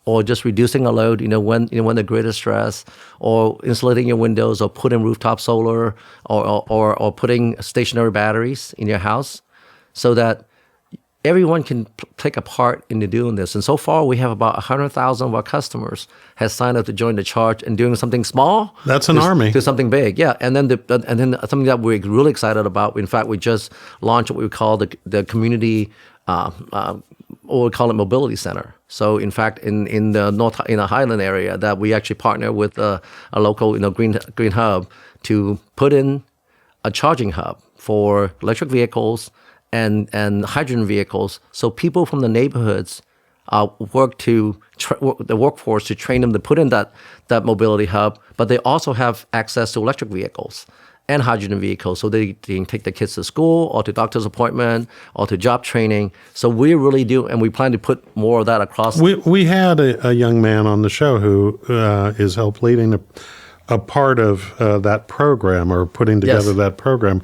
or just reducing a load, when the grid is stressed, or insulating your windows, or putting rooftop solar, or putting stationary batteries in your house, so that everyone can take a part into doing this. And so far, we have about 100,000 of our customers has signed up to join the charge and doing something small. That's an army. To something big, yeah. And then something that we're really excited about. In fact, we just launched what we call the community, or we call it mobility center. So in fact, in the Highland area, that we actually partner with a local green hub to put in a charging hub for electric vehicles and hydrogen vehicles, so people from the neighborhoods work the workforce to train them to put in that mobility hub, but they also have access to electric vehicles and hydrogen vehicles, so they can take their kids to school or to doctor's appointment or to job training. So we really do, and we plan to put more of that across. We had a young man on the show who is helped leading a part of that program, or putting together that program.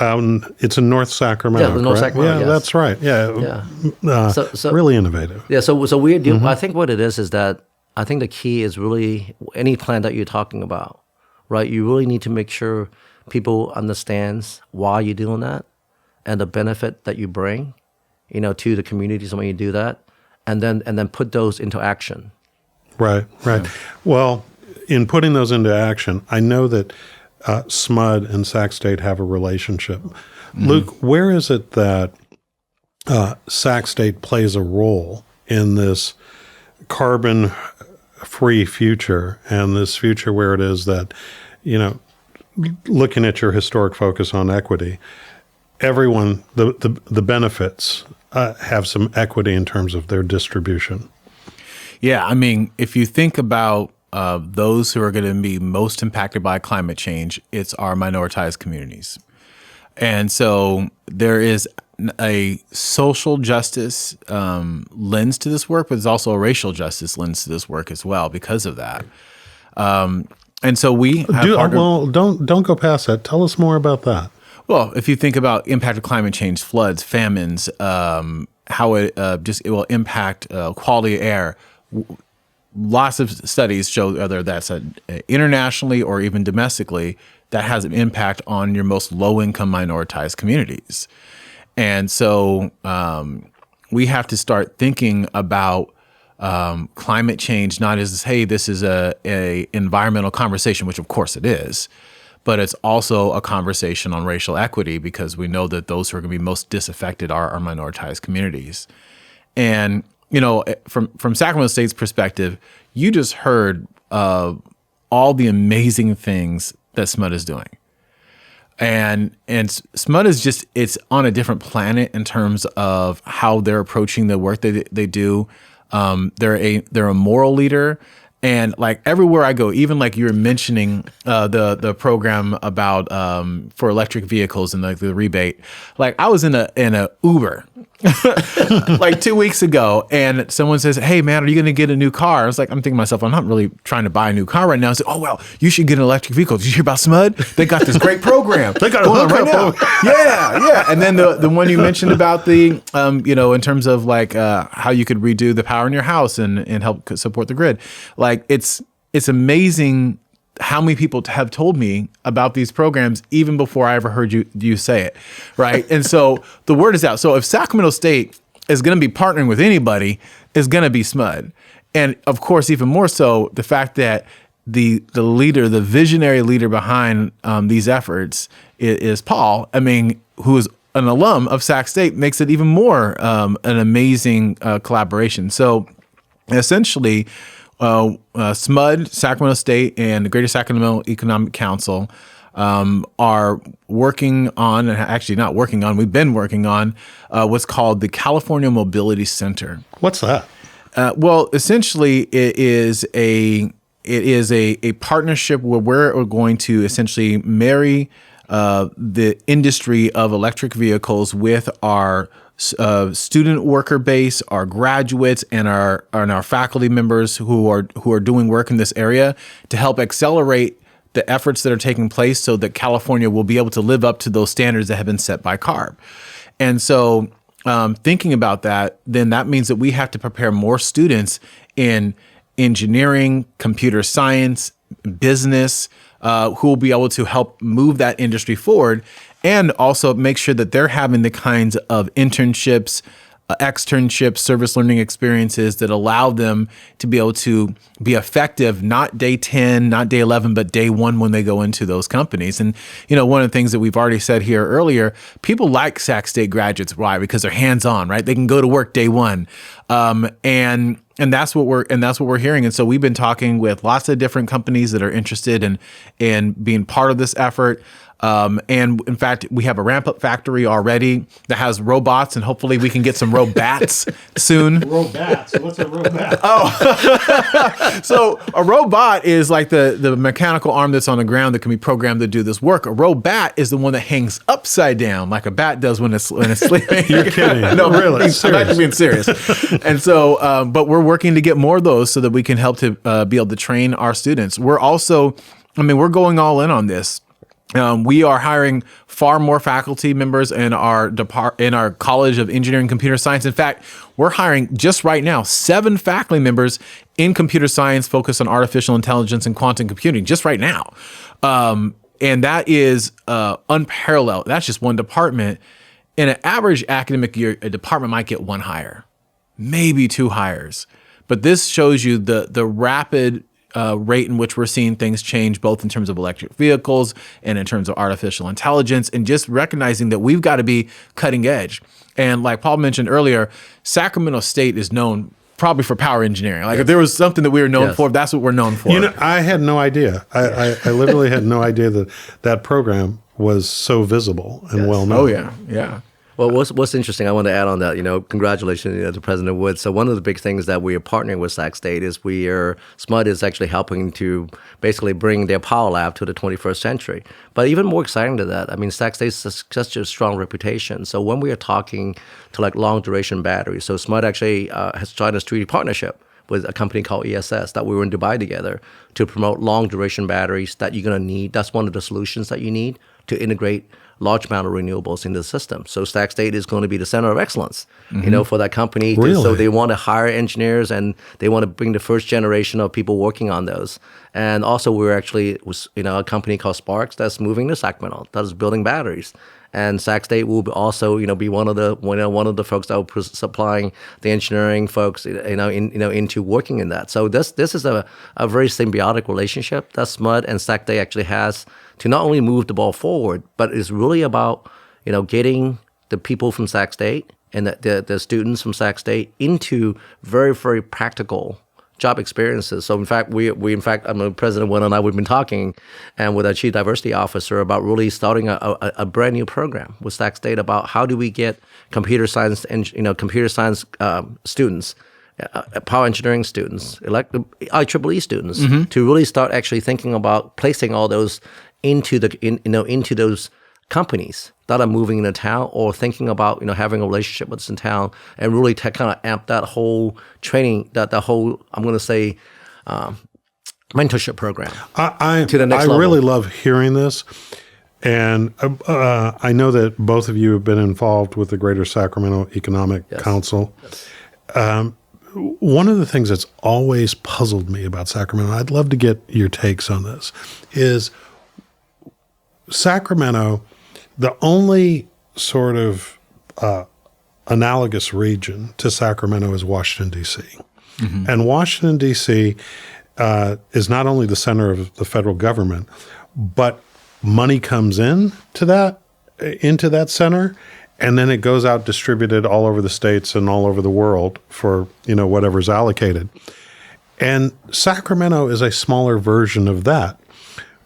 It's in North Sacramento. Yeah, North Sacramento. Yeah, yes. That's right. Yeah, so really innovative. Yeah, so we do. I think what it is that I think the key is really any plan that you're talking about, right? You really need to make sure people understands why you're doing that and the benefit that you bring, to the communities when you do that, and then put those into action. Right. Yeah. Well, in putting those into action, I know that SMUD and Sac State have a relationship. Mm-hmm. Luke, where is it that Sac State plays a role in this carbon-free future, and this future where it is that, looking at your historic focus on equity, everyone, the benefits have some equity in terms of their distribution? Yeah, I mean, if you think about those who are going to be most impacted by climate change, it's our minoritized communities. And so there is a social justice lens to this work, but there's also a racial justice lens to this work as well because of that. And so we have don't go past that. Tell us more about that. Well, if you think about impact of climate change, floods, famines, how it will impact quality of air. Lots of studies show whether that's internationally or even domestically, that has an impact on your most low-income minoritized communities. And so we have to start thinking about climate change not as, hey, this is a environmental conversation, which of course it is, but it's also a conversation on racial equity, because we know that those who are going to be most disaffected are our minoritized communities. And from Sacramento State's perspective, you just heard all the amazing things that SMUD is doing. And SMUD is it's on a different planet in terms of how they're approaching the work they do. They're a moral leader. And like everywhere I go, even like you were mentioning the program about for electric vehicles and like the rebate, like I was in a Uber like 2 weeks ago, and someone says, "Hey man, are you going to get a new car?" I was like, I'm thinking to myself, I'm not really trying to buy a new car right now. I said, "Oh well, you should get an electric vehicle. Did you hear about SMUD? They got this great program. They got a hookup right now." Yeah. And then the one you mentioned about the in terms of like how you could redo the power in your house and help support the grid, like it's amazing how many people have told me about these programs even before I ever heard you say it, right? And so the word is out. So if Sacramento State is going to be partnering with anybody is going to be SMUD. And of course, even more so, the fact that the leader, the visionary leader behind these efforts is Paul. I mean, who is an alum of Sac State, makes it even more an amazing collaboration. So essentially, SMUD, Sacramento State, and the Greater Sacramento Economic Council are working on, actually not working on, we've been working on what's called the California Mobility Center. What's that? Well, essentially, it is a partnership where we're going to essentially marry the industry of electric vehicles with our student worker base, our graduates, and our faculty members who are doing work in this area to help accelerate the efforts that are taking place so that California will be able to live up to those standards that have been set by CARB. And so thinking about that, then that means that we have to prepare more students in engineering, computer science, business, who will be able to help move that industry forward, and also make sure that they're having the kinds of internships, externships, service learning experiences that allow them to be able to be effective, not day 10, not day 11, but day 1 when they go into those companies. And, one of the things that we've already said here earlier, people like Sac State graduates. Why? Because they're hands-on, right? They can go to work day 1. And that's what we're hearing. And so we've been talking with lots of different companies that are interested in being part of this effort. And in fact, we have a ramp-up factory already that has robots, and hopefully we can get some robats soon. Robats? What's a robot? So a robot is like the mechanical arm that's on the ground that can be programmed to do this work. A robat is the one that hangs upside down like a bat does when it's sleeping. You're kidding. No, Really? I'm actually being serious. And so, but we're working to get more of those so that we can help to be able to train our students. We're also, we're going all in on this. We are hiring far more faculty members in our College of Engineering and Computer Science. In fact, we're hiring just right now 7 faculty members in computer science focused on artificial intelligence and quantum computing, just right now. And that is unparalleled. That's just one department. In an average academic year, a department might get 1 hire, maybe 2 hires. But this shows you the rapid rate in which we're seeing things change, both in terms of electric vehicles and in terms of artificial intelligence, and just recognizing that we've got to be cutting edge. And like Paul mentioned earlier, Sacramento State is known probably for power engineering. Like if there was something that we were known for, that's what we're known for. I had no idea. I literally had no idea that program was so visible and well known. Oh, yeah. Yeah. Well, what's interesting, I want to add on that, congratulations to President Wood. So one of the big things that we are partnering with Sac State is SMUD is actually helping to basically bring their power lab to the 21st century. But even more exciting to that, Sac State is such a strong reputation. So when we are talking to like long duration batteries, so SMUD actually has joined a strategic partnership with a company called ESS that we were in Dubai together to promote long duration batteries that you're going to need. That's one of the solutions that you need to integrate large amount of renewables in the system. So Sac State is going to be the center of excellence, for that company. Really? So they want to hire engineers and they want to bring the first generation of people working on those. And also we're actually, a company called Sparks that's moving to Sacramento that is building batteries. And Sac State will also, be one of the folks that will be supplying the engineering folks, into working in that. So this is a very symbiotic relationship that SMUD and Sac State actually has to not only move the ball forward, but it's really about, getting the people from Sac State and the students from Sac State into very, very practical job experiences. So in fact, President Wynn and I, we've been talking and with our Chief Diversity Officer about really starting a brand new program with Sac State about how do we get computer science and students, power engineering students, IEEE students, to really start actually thinking about placing all those into those companies that are moving into town, or thinking about having a relationship with us in town, and really kind of amp that whole training, that the whole mentorship program to the next level. I really love hearing this, and I know that both of you have been involved with the Greater Sacramento Economic Council. Yes. One of the things that's always puzzled me about Sacramento, I'd love to get your takes on this, is Sacramento, the only sort of analogous region to Sacramento is Washington, D.C. And Washington, D.C. Is not only the center of the federal government, but money comes into that center, and then it goes out distributed all over the states and all over the world for, whatever's allocated. And Sacramento is a smaller version of that.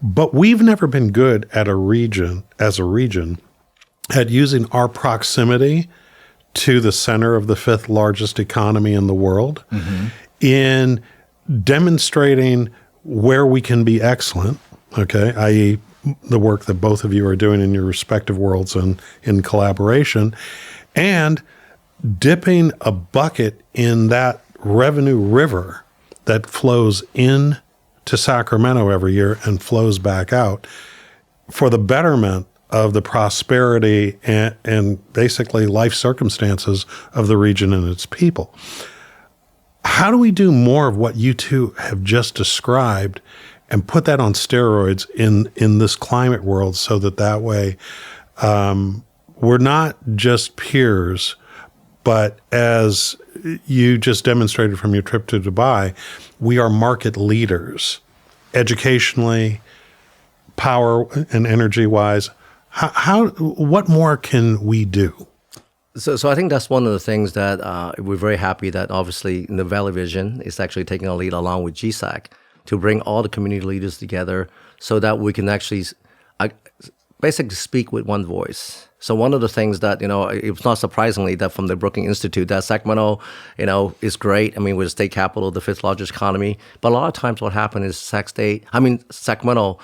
But we've never been good as a region, at using our proximity to the center of the fifth largest economy in the world in demonstrating where we can be excellent, okay, i.e. the work that both of you are doing in your respective worlds and in collaboration, and dipping a bucket in that revenue river that flows in to Sacramento every year and flows back out for the betterment of the prosperity and basically life circumstances of the region and its people. How do we do more of what you two have just described and put that on steroids in this climate world so that way we're not just peers, but as you just demonstrated from your trip to Dubai, we are market leaders educationally, power and energy-wise. What more can we do? So I think that's one of the things that we're very happy that obviously the Valley Vision is actually taking a lead along with GSAC to bring all the community leaders together so that we can actually basically speak with one voice. So one of the things that, it was not surprisingly that from the Brookings Institute that Sacramento, is great. I mean, we're the state capital, the fifth largest economy. But a lot of times what happens is Sacramento,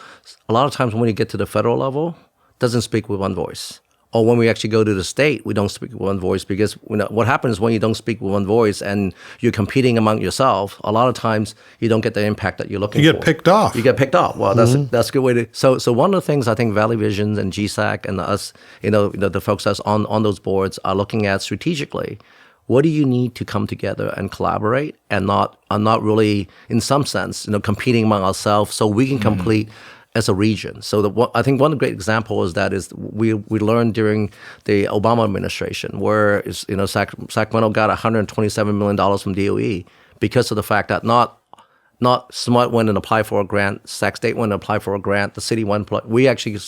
a lot of times when you get to the federal level, doesn't speak with one voice. Or when we actually go to the state, we don't speak with one voice because what happens when you don't speak with one voice and you're competing among yourself, a lot of times you don't get the impact that you're looking for. You get picked off. You get picked off. Well, that's a good way to. So one of the things I think Valley Visions and GSAC and us, the folks that's on those boards are looking at strategically. What do you need to come together and collaborate and not really, in some sense, competing among ourselves so we can complete as a region. So I think one of the great examples is we learned during the Obama administration where Sacramento got $127 million from DOE because of the fact that not SMUD went and applied for a grant, Sac State went and applied for a grant, the city went. We actually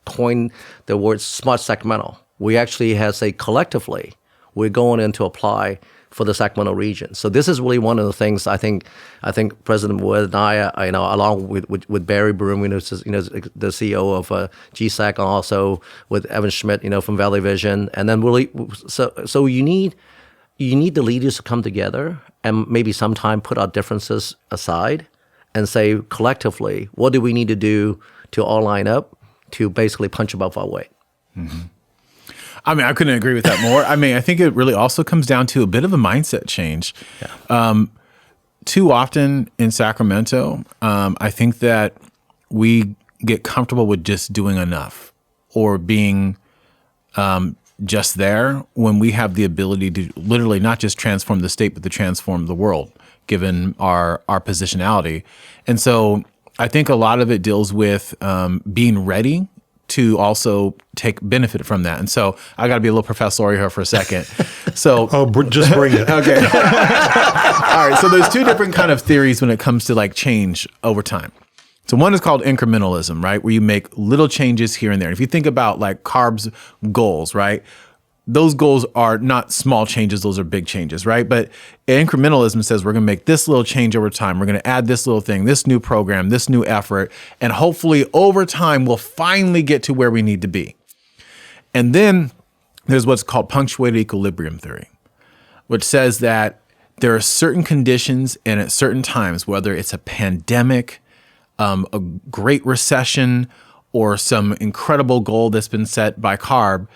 coined the word Smart Sacramento. We actually collectively, we're going in to apply for the Sacramento region. So this is really one of the things I think President Wood and I, along with Barry Broom, the CEO of GSAC, and also with Evan Schmidt, from Valley Vision, and then really, so you need the leaders to come together and maybe sometime put our differences aside and say collectively, what do we need to do to all line up to basically punch above our weight? Mm-hmm. I mean, I couldn't agree with that more. I mean, I think it really also comes down to a bit of a mindset change. Yeah. Too often in Sacramento, I think that we get comfortable with just doing enough or being just there when we have the ability to literally not just transform the state, but to transform the world, given our positionality. And so I think a lot of it deals with being ready to also take benefit from that. And so I got to be a little professorial here for a second. So just bring it. Okay. All right. So there's two different kind of theories when it comes to change over time. So one is called incrementalism, right? Where you make little changes here and there. If you think about CARB's goals, right? Those goals are not small changes, those are big changes, right? But incrementalism says we're going to make this little change over time. We're going to add this little thing, this new program, this new effort, and hopefully over time we'll finally get to where we need to be. And then there's what's called punctuated equilibrium theory, which says that there are certain conditions and at certain times, whether it's a pandemic, a great recession, or some incredible goal that's been set by CARB,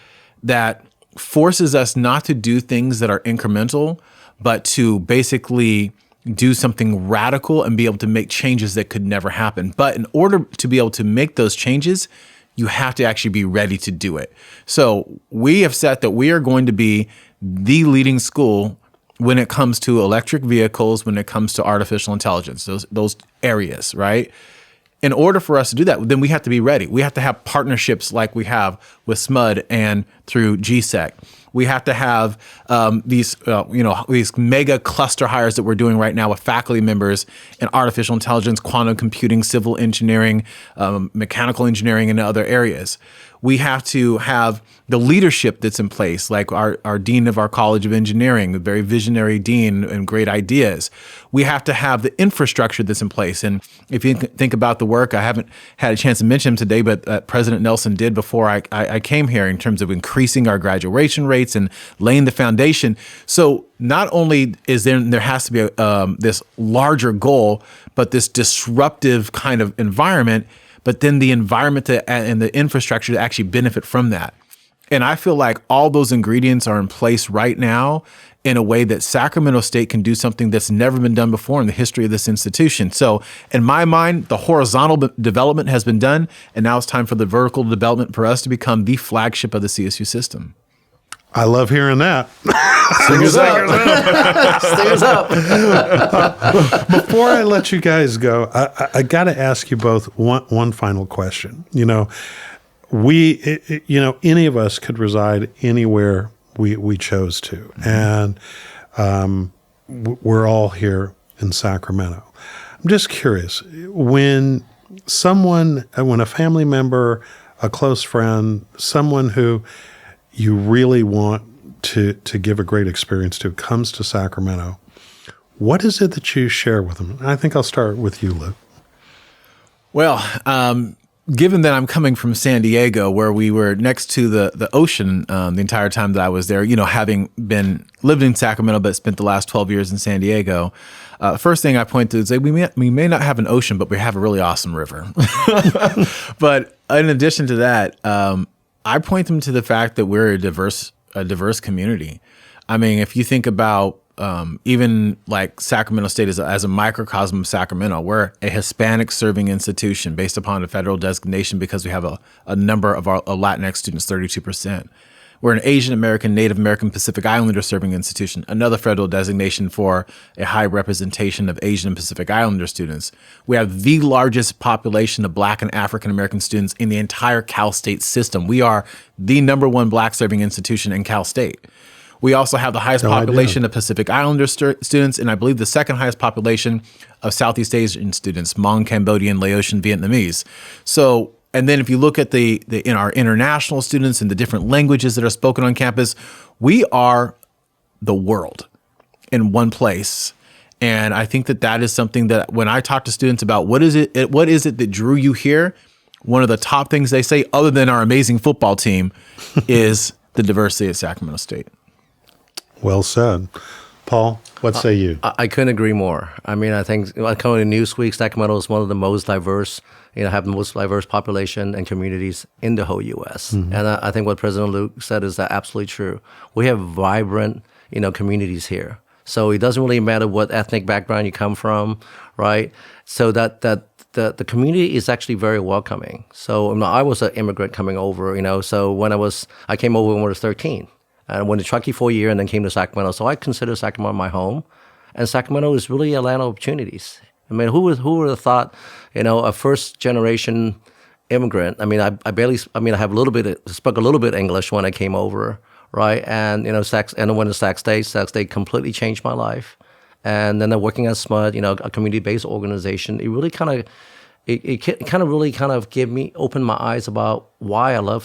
that forces us not to do things that are incremental, but to basically do something radical and be able to make changes that could never happen. But in order to be able to make those changes, you have to actually be ready to do it. So we have said that we are going to be the leading school when it comes to electric vehicles, when it comes to artificial intelligence, those areas, right? In order for us to do that, then we have to be ready. We have to have partnerships like we have with SMUD and through GSAC. We have to have these mega cluster hires that we're doing right now with faculty members in artificial intelligence, quantum computing, civil engineering, mechanical engineering, and other areas. We have to have the leadership that's in place, like our dean of our College of Engineering, a very visionary dean and great ideas. We have to have the infrastructure that's in place. And if you think about the work, I haven't had a chance to mention him today, but President Nelson did before I came here in terms of increasing our graduation rates and laying the foundation. So not only is there has to be this larger goal, but this disruptive kind of environment, but then the environment and the infrastructure to actually benefit from that. And I feel like all those ingredients are in place right now in a way that Sacramento State can do something that's never been done before in the history of this institution. So in my mind, the horizontal development has been done, and now it's time for the vertical development for us to become the flagship of the CSU system. I love hearing that. Stingers up. Before I let you guys go, I got to ask you both one final question. Any of us could reside anywhere we chose to, and we're all here in Sacramento. I'm just curious, when a family member, a close friend, someone who you really want to give a great experience to comes to Sacramento, what is it that you share with them? I think I'll start with you, Luke. Well, given that I'm coming from San Diego, where we were next to the ocean the entire time that I was there, having lived in Sacramento but spent the last 12 years in San Diego, first thing I point to is that we may not have an ocean, but we have a really awesome river. But in addition to that, I point them to the fact that we're a diverse community. I mean, if you think about even like Sacramento State as a microcosm of Sacramento, we're a Hispanic serving institution based upon a federal designation because we have a number of our Latinx students, 32%. We're an Asian American, Native American, Pacific Islander serving institution, another federal designation for a high representation of Asian and Pacific Islander students. We have the largest population of Black and African American students in the entire Cal State system. We are the number one Black serving institution in Cal State. We also have the highest population of Pacific Islander students, and I believe the second highest population of Southeast Asian students, Hmong, Cambodian, Laotian, Vietnamese. So, and then if you look at in our international students and the different languages that are spoken on campus, we are the world in one place. And I think that is something that when I talk to students about what is it that drew you here, one of the top things they say, other than our amazing football team, is the diversity at Sacramento State. Well said. Paul, what say you? I couldn't agree more. I mean, I think according to Newsweek, Sacramento is one of the most diverse, have the most diverse population and communities in the whole U.S. Mm-hmm. And I think what President Luke said is that absolutely true. We have vibrant, communities here. So it doesn't really matter what ethnic background you come from, right? So that the community is actually very welcoming. So I was an immigrant coming over, so I came over when I was 13. I went to Truckee for a year and then came to Sacramento. So I consider Sacramento my home. And Sacramento is really a land of opportunities. I mean, who would have thought, a first generation immigrant? I mean, I have spoke a little bit English when I came over, right? And, and I went to Sac State completely changed my life. And then working at SMUD, a community-based organization, it really kind of opened my eyes about why I love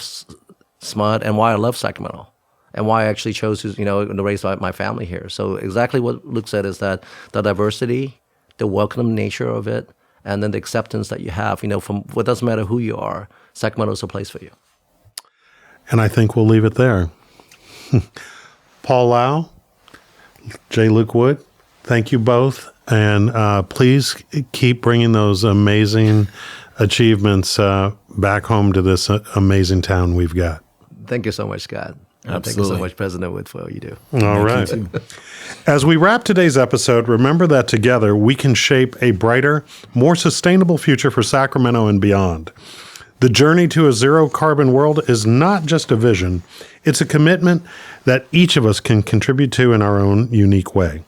SMUD and why I love Sacramento. And why I actually chose to, to raise my family here. So exactly what Luke said is that the diversity, the welcome nature of it, and then the acceptance that you have, from what doesn't matter who you are, Sacramento's a place for you. And I think we'll leave it there. Paul Lau, J. Luke Wood, thank you both. And please keep bringing those amazing achievements back home to this amazing town we've got. Thank you so much, Scott. Absolutely. Thank you so much, President Wood, for what you do. All right. As we wrap today's episode, remember that together we can shape a brighter, more sustainable future for Sacramento and beyond. The journey to a zero-carbon world is not just a vision. It's a commitment that each of us can contribute to in our own unique way.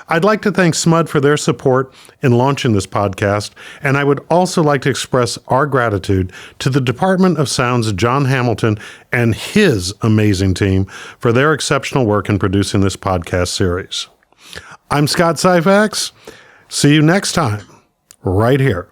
I'd like to thank SMUD for their support in launching this podcast, and I would also like to express our gratitude to the Department of Sound's John Hamilton and his amazing team for their exceptional work in producing this podcast series. I'm Scott Syphax. See you next time, right here